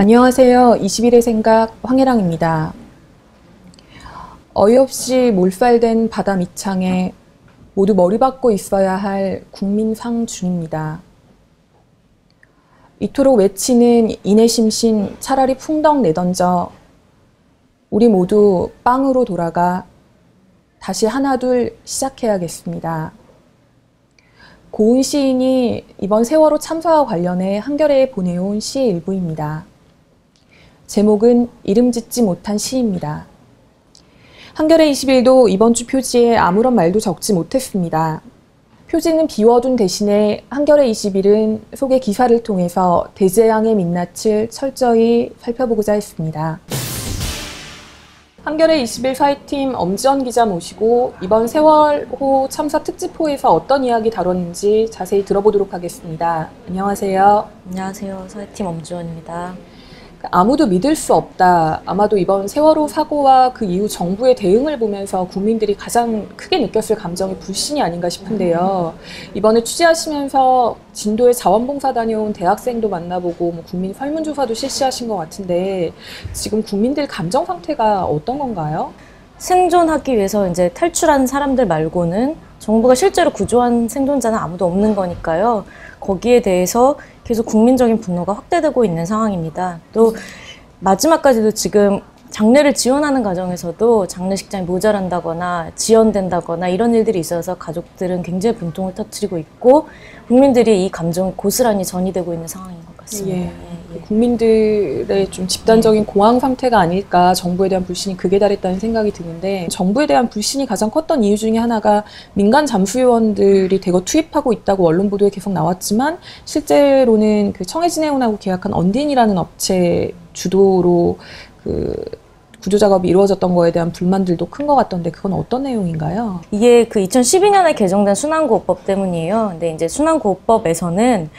안녕하세요. 21의 생각 황혜랑입니다. 어이없이 몰살된 바다 밑창에 모두 머리 박고 있어야 할 국민상 중입니다. 이토록 외치는 이내심신 차라리 풍덩 내던져 우리 모두 빵으로 돌아가 다시 하나둘 시작해야겠습니다. 고은 시인이 이번 세월호 참사와 관련해 한겨레에 보내온 시 일부입니다. 제목은 이름 짓지 못한 시입니다. 한겨레 21도 이번 주 표지에 아무런 말도 적지 못했습니다. 표지는 비워둔 대신에 한겨레 21은 소개 기사를 통해서 대재앙의 민낯을 철저히 살펴보고자 했습니다. 한겨레 21 사회팀 엄지원 기자 모시고 이번 세월호 참사 특집호에서 어떤 이야기 다뤘는지 자세히 들어보도록 하겠습니다. 안녕하세요. 안녕하세요. 사회팀 엄지원입니다. 아무도 믿을 수 없다. 아마도 이번 세월호 사고와 그 이후 정부의 대응을 보면서 국민들이 가장 크게 느꼈을 감정이 불신이 아닌가 싶은데요. 이번에 취재하시면서 진도에 자원봉사 다녀온 대학생도 만나보고 국민 설문조사도 실시하신 것 같은데 지금 국민들 감정 상태가 어떤 건가요? 생존하기 위해서 이제 탈출한 사람들 말고는 정부가 실제로 구조한 생존자는 아무도 없는 거니까요. 거기에 대해서 계속 국민적인 분노가 확대되고 있는 상황입니다. 또 마지막까지도 지금 장례를 지원하는 과정에서도 장례식장이 모자란다거나 지연된다거나 이런 일들이 있어서 가족들은 굉장히 분통을 터뜨리고 있고 국민들이 이 감정이 고스란히 전이되고 있는 상황인 것 같습니다. 예. 국민들의 좀 집단적인 공황 상태가 아닐까, 정부에 대한 불신이 극에 달했다는 생각이 드는데, 정부에 대한 불신이 가장 컸던 이유 중에 하나가 민간 잠수요원들이 대거 투입하고 있다고 언론 보도에 계속 나왔지만 실제로는 그 청해진해운하고 계약한 언딘이라는 업체 주도로 그 구조작업이 이루어졌던 거에 대한 불만들도 큰 것 같던데 그건 어떤 내용인가요? 이게 그 2012년에 개정된 순환구호법 때문이에요. 근데 이제 순환구호법에서는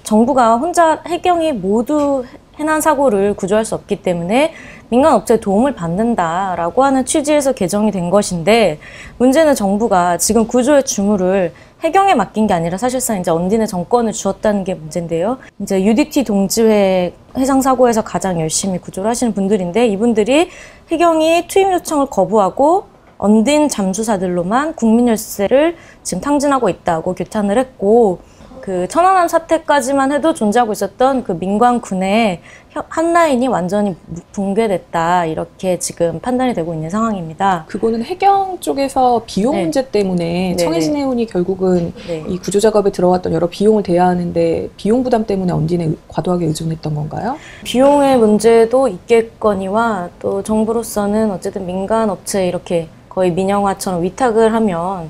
정부가 혼자 해경이 모두 해난 사고를 구조할 수 없기 때문에 민간 업체의 도움을 받는다라고 하는 취지에서 개정이 된 것인데 문제는 정부가 지금 구조의 주무를 해경에 맡긴 게 아니라 사실상 이제 언딘의 정권을 주었다는 게 문제인데요. 이제 UDT 동지회 해상 사고에서 가장 열심히 구조를 하시는 분들인데 이분들이 해경이 투입 요청을 거부하고 언딘 잠수사들로만 국민 열세를 지금 탕진하고 있다고 규탄을 했고 그 천안함 사태까지만 해도 존재하고 있었던 그 민관군의 한 라인이 완전히 붕괴됐다 이렇게 지금 판단이 되고 있는 상황입니다. 그거는 해경 쪽에서 비용 네. 문제 때문에 청해진해운이 결국은 네. 이 구조작업에 들어갔던 여러 비용을 대야 하는데 비용 부담 때문에 언딘에 과도하게 의존했던 건가요? 비용의 문제도 있겠거니와 또 정부로서는 어쨌든 민간 업체에 이렇게 거의 민영화처럼 위탁을 하면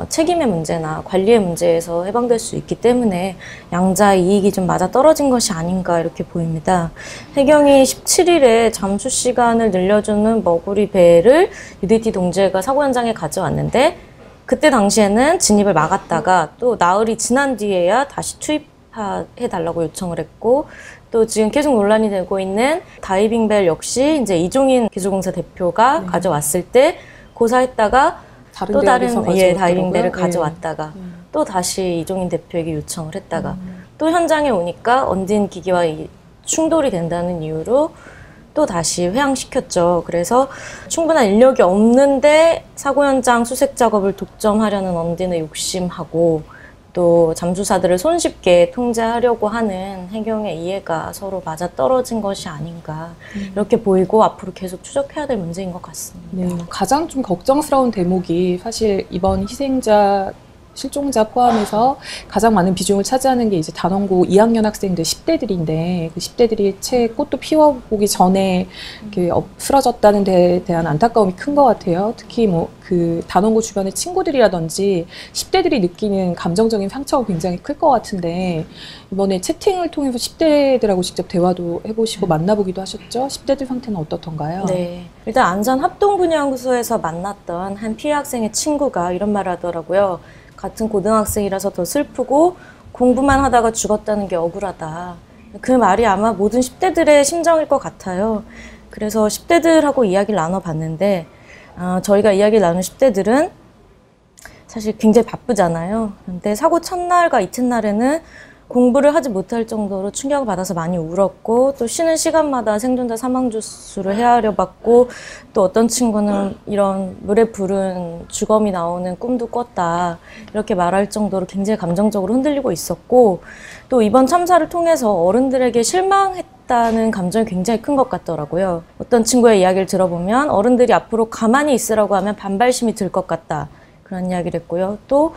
책임의 문제나 관리의 문제에서 해방될 수 있기 때문에 양자 이익이 좀 맞아 떨어진 것이 아닌가 이렇게 보입니다. 해경이 17일에 잠수 시간을 늘려주는 머구리 배를 UDT 동지회가 사고 현장에 가져왔는데 그때 당시에는 진입을 막았다가 또 나흘이 지난 뒤에야 다시 투입해달라고 요청을 했고 또 지금 계속 논란이 되고 있는 다이빙벨 역시 이제 이종인 기술공사 대표가 가져왔을 때 고사했다가 또 다른 다이빙벨을 가져왔다가 또 다시 이종인 대표에게 요청을 했다가 또 현장에 오니까 언딘 기기와 충돌이 된다는 이유로 또 다시 회항시켰죠. 그래서 충분한 인력이 없는데 사고 현장 수색 작업을 독점하려는 언딘의 욕심하고 또 잠수사들을 손쉽게 통제하려고 하는 해경의 이해가 서로 맞아떨어진 것이 아닌가 이렇게 보이고 앞으로 계속 추적해야 될 문제인 것 같습니다. 네, 가장 좀 걱정스러운 대목이 사실 이번 희생자 실종자 포함해서 가장 많은 비중을 차지하는 게 이제 단원고 2학년 학생들 10대들인데 그 10대들이 채 꽃도 피워보기 전에 이렇게 쓰러졌다는 데에 대한 안타까움이 큰 것 같아요. 특히 뭐 그 단원고 주변의 친구들이라든지 10대들이 느끼는 감정적인 상처가 굉장히 클 것 같은데 이번에 채팅을 통해서 10대들하고 직접 대화도 해보시고 만나보기도 하셨죠? 10대들 상태는 어떻던가요? 네, 일단 안전합동분향소에서 만났던 한 피해 학생의 친구가 이런 말을 하더라고요. 같은 고등학생이라서 더 슬프고 공부만 하다가 죽었다는 게 억울하다. 그 말이 아마 모든 10대들의 심정일 것 같아요. 그래서 10대들하고 이야기를 나눠봤는데 저희가 이야기를 나눈 10대들은 사실 굉장히 바쁘잖아요. 근데 사고 첫날과 이튿날에는 공부를 하지 못할 정도로 충격을 받아서 많이 울었고, 또 쉬는 시간마다 생존자 사망 주수를 헤아려 봤고, 또 어떤 친구는 이런 물에 부른 주검이 나오는 꿈도 꿨다, 이렇게 말할 정도로 굉장히 감정적으로 흔들리고 있었고, 또 이번 참사를 통해서 어른들에게 실망했다는 감정이 굉장히 큰 것 같더라고요. 어떤 친구의 이야기를 들어보면 어른들이 앞으로 가만히 있으라고 하면 반발심이 들 것 같다, 그런 이야기를 했고요. 또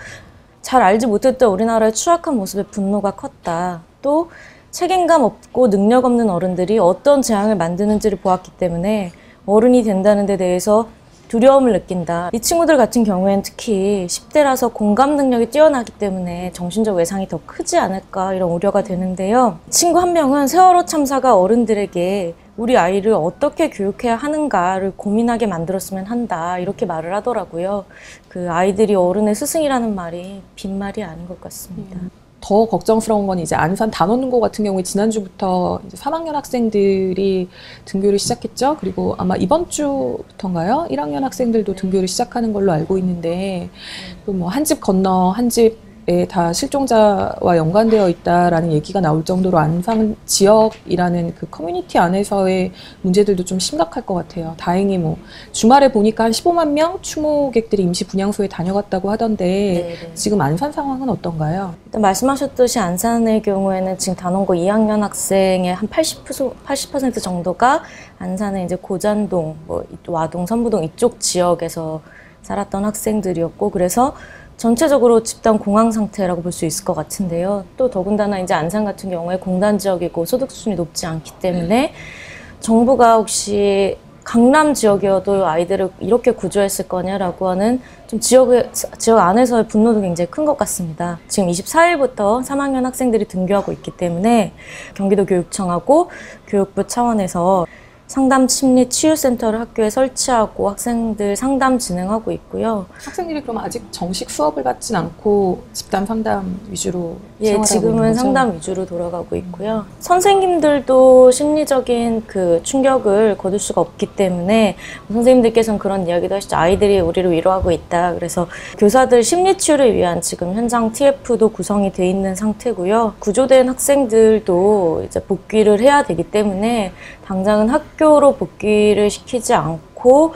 잘 알지 못했던 우리나라의 추악한 모습에 분노가 컸다. 또 책임감 없고 능력 없는 어른들이 어떤 재앙을 만드는지를 보았기 때문에 어른이 된다는 데 대해서 두려움을 느낀다. 이 친구들 같은 경우에는 특히 10대라서 공감 능력이 뛰어나기 때문에 정신적 외상이 더 크지 않을까, 이런 우려가 되는데요. 친구 한 명은 세월호 참사가 어른들에게 우리 아이를 어떻게 교육해야 하는가를 고민하게 만들었으면 한다, 이렇게 말을 하더라고요. 그 아이들이 어른의 스승이라는 말이 빈말이 아닌 것 같습니다. 더 걱정스러운 건 이제 안산 단원고 같은 경우에 지난주부터 이제 3학년 학생들이 등교를 시작했죠. 그리고 아마 이번 주부터인가요? 1학년 학생들도 등교를 시작하는 걸로 알고 있는데, 또 뭐 한 집 건너 한 집에 다 실종자와 연관되어 있다라는 얘기가 나올 정도로 안산 지역이라는 그 커뮤니티 안에서의 문제들도 좀 심각할 것 같아요. 다행히 뭐 주말에 보니까 한 15만 명 추모객들이 임시 분향소에 다녀갔다고 하던데, 네네. 지금 안산 상황은 어떤가요? 일단 말씀하셨듯이 안산의 경우에는 지금 단원고 2학년 학생의 한 80% 정도가 안산의 이제 고잔동, 뭐 와동, 선부동 이쪽 지역에서 살았던 학생들이었고, 그래서 전체적으로 집단 공황 상태라고 볼 수 있을 것 같은데요. 또 더군다나 이제 안산 같은 경우에 공단 지역이고 소득 수준이 높지 않기 때문에 정부가 혹시 강남 지역이어도 아이들을 이렇게 구조했을 거냐라고 하는 좀 지역 안에서의 분노도 굉장히 큰 것 같습니다. 지금 24일부터 3학년 학생들이 등교하고 있기 때문에 경기도 교육청하고 교육부 차원에서 상담 심리 치유센터를 학교에 설치하고 학생들 상담 진행하고 있고요. 학생들이 그럼 아직 정식 수업을 받진 않고 집단 상담 위주로 예, 생활하고 지금은 있는 거죠? 상담 위주로 돌아가고 있고요. 선생님들도 심리적인 그 충격을 거둘 수가 없기 때문에 선생님들께서는 그런 이야기도 하시죠. 아이들이 우리를 위로하고 있다. 그래서 교사들 심리 치유를 위한 지금 현장 TF도 구성이 돼 있는 상태고요. 구조된 학생들도 이제 복귀를 해야 되기 때문에 당장은 학교로 복귀를 시키지 않고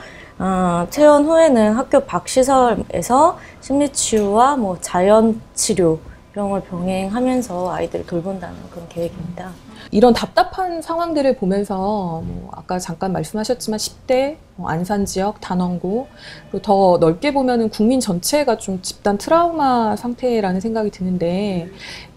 퇴원 후에는 학교 밖 시설에서 심리치유와 뭐 자연치료 이런 걸 병행하면서 아이들을 돌본다는 그런 계획입니다. 이런 답답한 상황들을 보면서 뭐 아까 잠깐 말씀하셨지만 10대, 안산 지역, 단원고, 그리고 더 넓게 보면은 국민 전체가 좀 집단 트라우마 상태라는 생각이 드는데,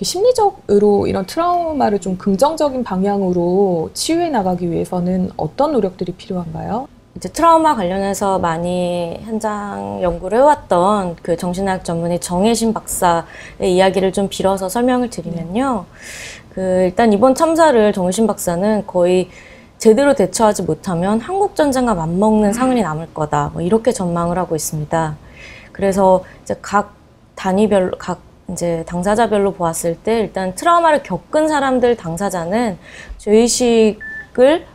심리적으로 이런 트라우마를 좀 긍정적인 방향으로 치유해 나가기 위해서는 어떤 노력들이 필요한가요? 이제 트라우마 관련해서 많이 현장 연구를 해왔던 그 정신의학 전문의 정혜신 박사의 이야기를 좀 빌어서 설명을 드리면요. 일단 이번 참사를 정혜신 박사는 거의 제대로 대처하지 못하면 한국전쟁과 맞먹는 상흔이 남을 거다, 뭐 이렇게 전망을 하고 있습니다. 그래서 이제 각 단위별로, 각 이제 당사자별로 보았을 때 일단 트라우마를 겪은 사람들 당사자는 죄의식을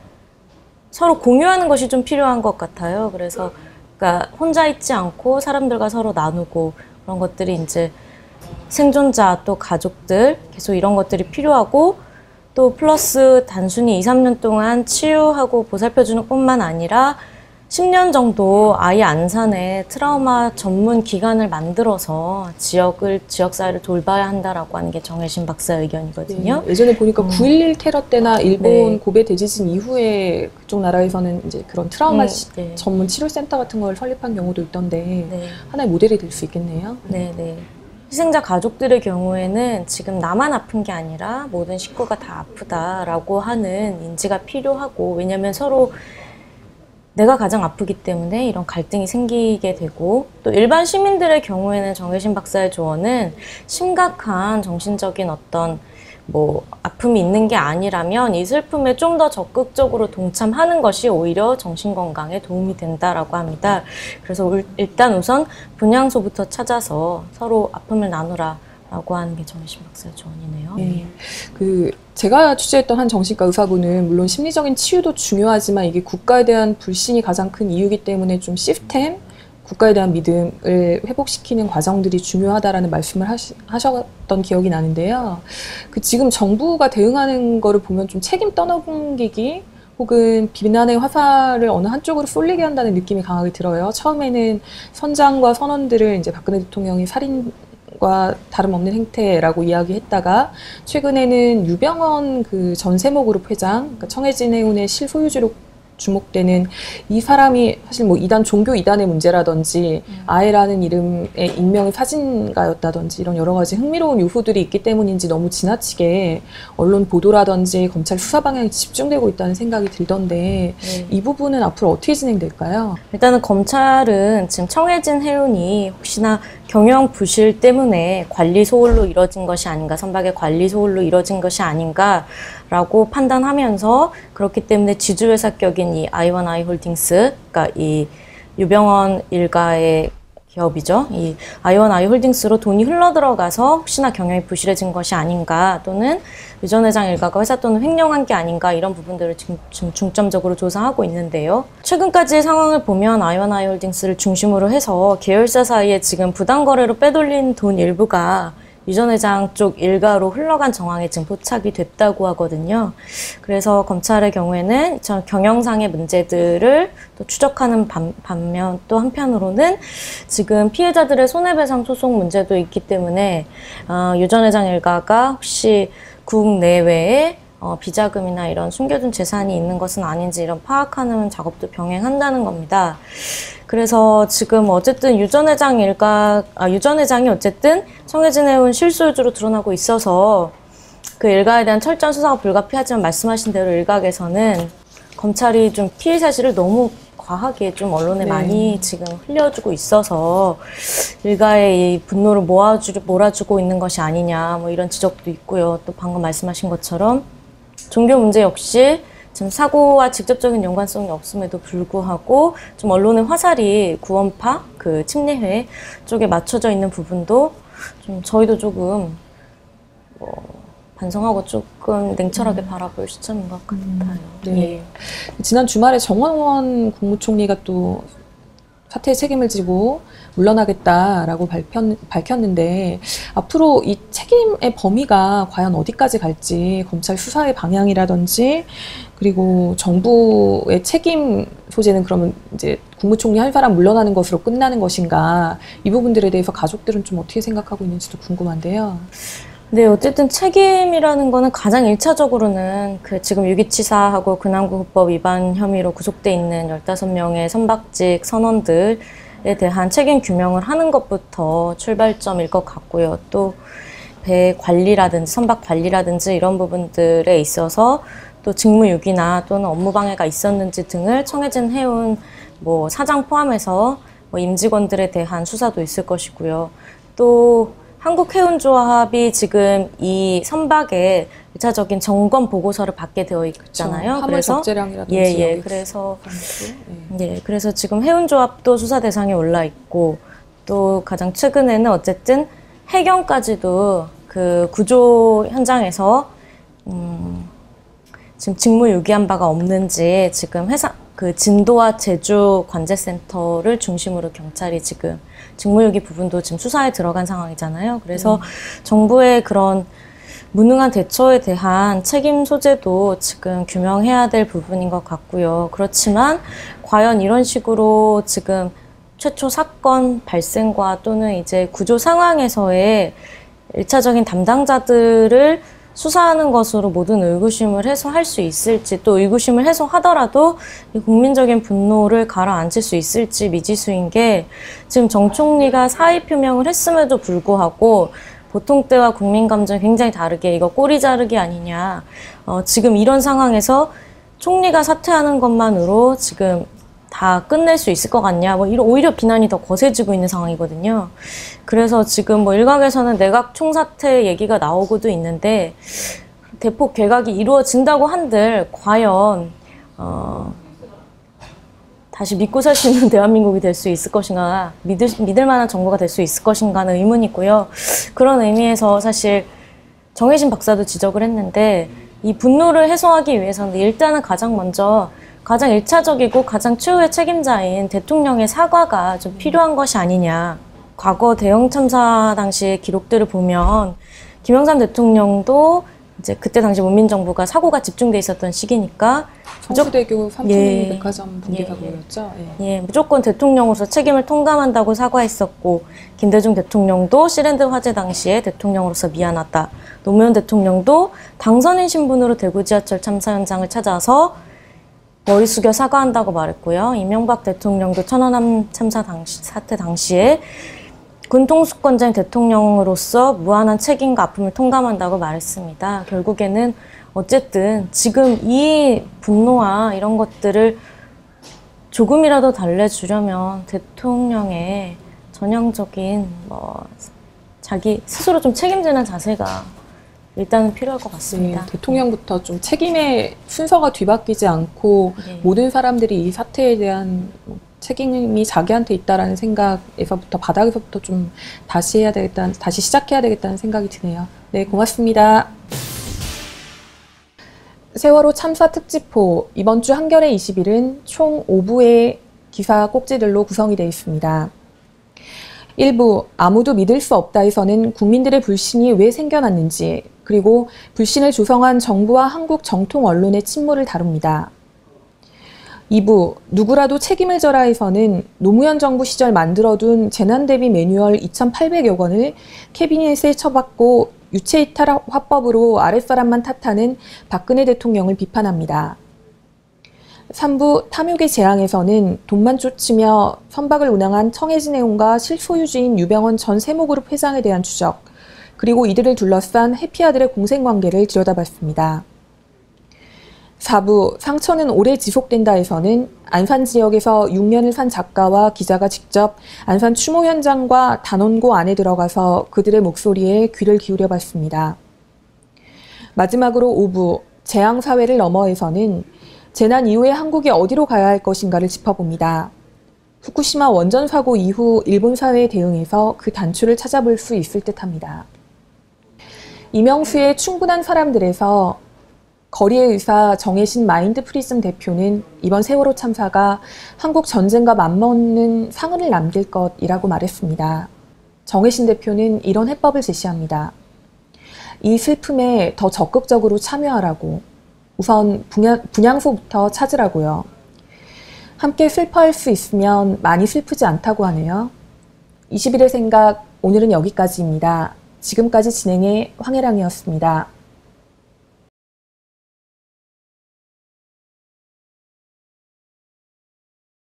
서로 공유하는 것이 좀 필요한 것 같아요. 그래서 그러니까 혼자 있지 않고 사람들과 서로 나누고 그런 것들이 이제 생존자 또 가족들 계속 이런 것들이 필요하고, 또 플러스 단순히 2, 3년 동안 치유하고 보살펴주는 뿐만 아니라 10년 정도 아예 안산에 트라우마 전문 기관을 만들어서 지역사회를 돌봐야 한다라고 하는 게 정혜신 박사의 의견이거든요. 네, 예전에 보니까 9.11 테러 때나 일본 네. 고베 대지진 이후에 그쪽 나라에서는 이제 그런 트라우마 네. 전문 치료센터 같은 걸 설립한 경우도 있던데, 네. 하나의 모델이 될 수 있겠네요. 네네. 희생자 가족들의 경우에는 지금 나만 아픈 게 아니라 모든 식구가 다 아프다라고 하는 인지가 필요하고, 왜냐하면 서로 내가 가장 아프기 때문에 이런 갈등이 생기게 되고, 또 일반 시민들의 경우에는 정혜신 박사의 조언은 심각한 정신적인 어떤 뭐 아픔이 있는 게 아니라면 이 슬픔에 좀 더 적극적으로 동참하는 것이 오히려 정신건강에 도움이 된다라고 합니다. 그래서 일단 우선 분향소부터 찾아서 서로 아픔을 나누라 라고 하는 게 정혜신 박사의 조언이네요. 네. 제가 취재했던 한 정신과 의사분은 물론 심리적인 치유도 중요하지만 이게 국가에 대한 불신이 가장 큰 이유이기 때문에 좀 시스템, 국가에 대한 믿음을 회복시키는 과정들이 중요하다라는 말씀을 하셨던 기억이 나는데요. 그 지금 정부가 대응하는 거를 보면 좀 책임 떠넘기기 혹은 비난의 화살을 어느 한쪽으로 쏠리게 한다는 느낌이 강하게 들어요. 처음에는 선장과 선원들을 이제 박근혜 대통령이 살인과 다름없는 행태라고 이야기했다가 최근에는 유병언 그 전 세모그룹 회장, 그러니까 청해진 해운의 실소유주로 주목되는 이 사람이 사실 뭐 이단 종교 이단의 문제라든지 아해라는 이름의 익명의 사진가였다든지 이런 여러 가지 흥미로운 요소들이 있기 때문인지 너무 지나치게 언론 보도라든지 검찰 수사 방향이 집중되고 있다는 생각이 들던데 이 부분은 앞으로 어떻게 진행될까요? 일단은 검찰은 지금 청해진 해운이 혹시나 경영 부실 때문에 관리 소홀로 이뤄진 것이 아닌가, 선박의 관리 소홀로 이뤄진 것이 아닌가라고 판단하면서 그렇기 때문에 지주회사격인 이 I1I 홀딩스, 그러니까 이 유병언 일가의 기업이죠. 이 I1I 홀딩스로 돈이 흘러들어가서 혹시나 경영이 부실해진 것이 아닌가 또는 유 전 회장 일가가 회사 돈을 횡령한 게 아닌가 이런 부분들을 지금 중점적으로 조사하고 있는데요. 최근까지의 상황을 보면 I1I 홀딩스를 중심으로 해서 계열사 사이에 지금 부당거래로 빼돌린 돈 일부가 유 전 회장 쪽 일가로 흘러간 정황이 지금 포착이 됐다고 하거든요. 그래서 검찰의 경우에는 경영상의 문제들을 또 추적하는 반면 또 한편으로는 지금 피해자들의 손해배상 소송 문제도 있기 때문에 유 전 회장 일가가 혹시 국내외에 비자금이나 이런 숨겨둔 재산이 있는 것은 아닌지 이런 파악하는 작업도 병행한다는 겁니다. 그래서 지금 어쨌든 유 전 회장이 어쨌든 청해진 해운 실소유주로 드러나고 있어서 그 일가에 대한 철저한 수사가 불가피하지만 말씀하신 대로 일각에서는 검찰이 좀 피해 사실을 너무 과하게 좀 언론에 많이 지금 흘려주고 있어서 일가의 이 분노를 몰아주고 있는 것이 아니냐 뭐 이런 지적도 있고요. 또 방금 말씀하신 것처럼 종교 문제 역시 지금 사고와 직접적인 연관성이 없음에도 불구하고 좀 언론의 화살이 구원파, 그 침례회 쪽에 맞춰져 있는 부분도 좀 저희도 조금 반성하고 조금 냉철하게 바라볼 시점인 것 같아요. 네. 지난 주말에 정원원 국무총리가 또 사태의 책임을 지고 물러나겠다라고 밝혔는데 앞으로 이 책임의 범위가 과연 어디까지 갈지 검찰 수사의 방향이라든지 그리고 정부의 책임 소재는 그러면 이제 국무총리 한 사람 물러나는 것으로 끝나는 것인가 이 부분들에 대해서 가족들은 좀 어떻게 생각하고 있는지도 궁금한데요. 네, 어쨌든 책임이라는 거는 가장 1차적으로는 그 지금 유기치사하고 근항구법 위반 혐의로 구속돼 있는 15명의 선박직 선원들에 대한 책임 규명을 하는 것부터 출발점일 것 같고요. 또 배 관리라든지 선박 관리라든지 이런 부분들에 있어서 또 직무유기나 또는 업무방해가 있었는지 등을 청해진 해운 뭐 사장 포함해서 뭐 임직원들에 대한 수사도 있을 것이고요. 또 한국해운조합이 지금 이 선박에 1차적인 점검 보고서를 받게 되어 있잖아요. 화물 적재량이라든지 그래서 지금 해운조합도 수사 대상에 올라 있고 또 가장 최근에는 어쨌든 해경까지도 그 구조 현장에서 지금 직무유기한 바가 없는지 지금 그 진도와 제주 관제센터를 중심으로 경찰이 지금 직무유기 부분도 지금 수사에 들어간 상황이잖아요. 그래서 정부의 그런 무능한 대처에 대한 책임 소재도 지금 규명해야 될 부분인 것 같고요. 그렇지만 과연 이런 식으로 지금 최초 사건 발생과 또는 이제 구조 상황에서의 1차적인 담당자들을 수사하는 것으로 모든 의구심을 해소할 수 있을지 또 의구심을 해소하더라도 이 국민적인 분노를 가라앉힐 수 있을지 미지수인 게 지금 정 총리가 사의 표명을 했음에도 불구하고 보통 때와 국민 감정이 굉장히 다르게 이거 꼬리 자르기 아니냐 지금 이런 상황에서 총리가 사퇴하는 것만으로 지금 다 끝낼 수 있을 것 같냐 뭐 이런 오히려 비난이 더 거세지고 있는 상황이거든요. 그래서 지금 뭐 일각에서는 내각 총사퇴 얘기가 나오고도 있는데 대폭 개각이 이루어진다고 한들 과연 다시 믿고 살 수 있는 대한민국이 될 수 있을 것인가 믿을 만한 정부가 될 수 있을 것인가는 의문이고요. 그런 의미에서 사실 정혜진 박사도 지적을 했는데 이 분노를 해소하기 위해서는 일단은 가장 먼저 가장 일차적이고 가장 최후의 책임자인 대통령의 사과가 좀 필요한 것이 아니냐. 과거 대형 참사 당시의 기록들을 보면 김영삼 대통령도 이제 그때 당시 문민정부가 사고가 집중돼 있었던 시기니까 성수대교 삼풍 예. 백화점 붕괴 사고였죠. 예, 무조건 대통령으로서 책임을 통감한다고 사과했었고, 김대중 대통령도 시랜드 화재 당시에 대통령으로서 미안하다. 노무현 대통령도 당선인 신분으로 대구 지하철 참사 현장을 찾아서 머리 숙여 사과한다고 말했고요. 이명박 대통령도 천안함 참사 사태 당시에 군통수권자인 대통령으로서 무한한 책임과 아픔을 통감한다고 말했습니다. 결국에는 어쨌든 지금 이 분노와 이런 것들을 조금이라도 달래주려면 대통령의 전형적인 자기 스스로 좀 책임지는 자세가 일단은 필요할 것 같습니다. 네, 대통령부터 좀 책임의 순서가 뒤바뀌지 않고 네. 모든 사람들이 이 사태에 대한 책임이 자기한테 있다라는 생각에서부터 바닥에서부터 좀 다시 시작해야 되겠다는 생각이 드네요. 네, 고맙습니다. 세월호 참사 특집호 이번 주 한겨레 21은 총 5부의 기사 꼭지들로 구성이 되어 있습니다. 1부 아무도 믿을 수 없다에서는 국민들의 불신이 왜 생겨났는지 그리고 불신을 조성한 정부와 한국 정통 언론의 침몰을 다룹니다. 2부 누구라도 책임을 져라에서는 노무현 정부 시절 만들어둔 재난대비 매뉴얼 2,800여 권을 캐비닛에 처박고 유체이탈 화법으로 아랫사람만 탓하는 박근혜 대통령을 비판합니다. 3부 탐욕의 재앙에서는 돈만 쫓으며 선박을 운항한 청해진 해운과 실소유주인 유병원 전 세모그룹 회장에 대한 추적, 그리고 이들을 둘러싼 해피아들의 공생관계를 들여다봤습니다. 4부 상처는 오래 지속된다에서는 안산 지역에서 6년을 산 작가와 기자가 직접 안산 추모 현장과 단원고 안에 들어가서 그들의 목소리에 귀를 기울여 봤습니다. 마지막으로 5부 재앙사회를 너머에서는 재난 이후에 한국이 어디로 가야 할 것인가를 짚어봅니다. 후쿠시마 원전 사고 이후 일본 사회에 대응해서 그 단초를 찾아볼 수 있을 듯합니다. 이명수의 충분한 사람들에서 거리의 의사 정혜신 마인드 프리즘 대표는 이번 세월호 참사가 한국 전쟁과 맞먹는 상흔을 남길 것이라고 말했습니다. 정혜신 대표는 이런 해법을 제시합니다. 이 슬픔에 더 적극적으로 참여하라고. 우선 분향소부터 찾으라고요. 함께 슬퍼할 수 있으면 많이 슬프지 않다고 하네요. 21의 생각, 오늘은 여기까지입니다. 지금까지 진행의 황혜랑이었습니다.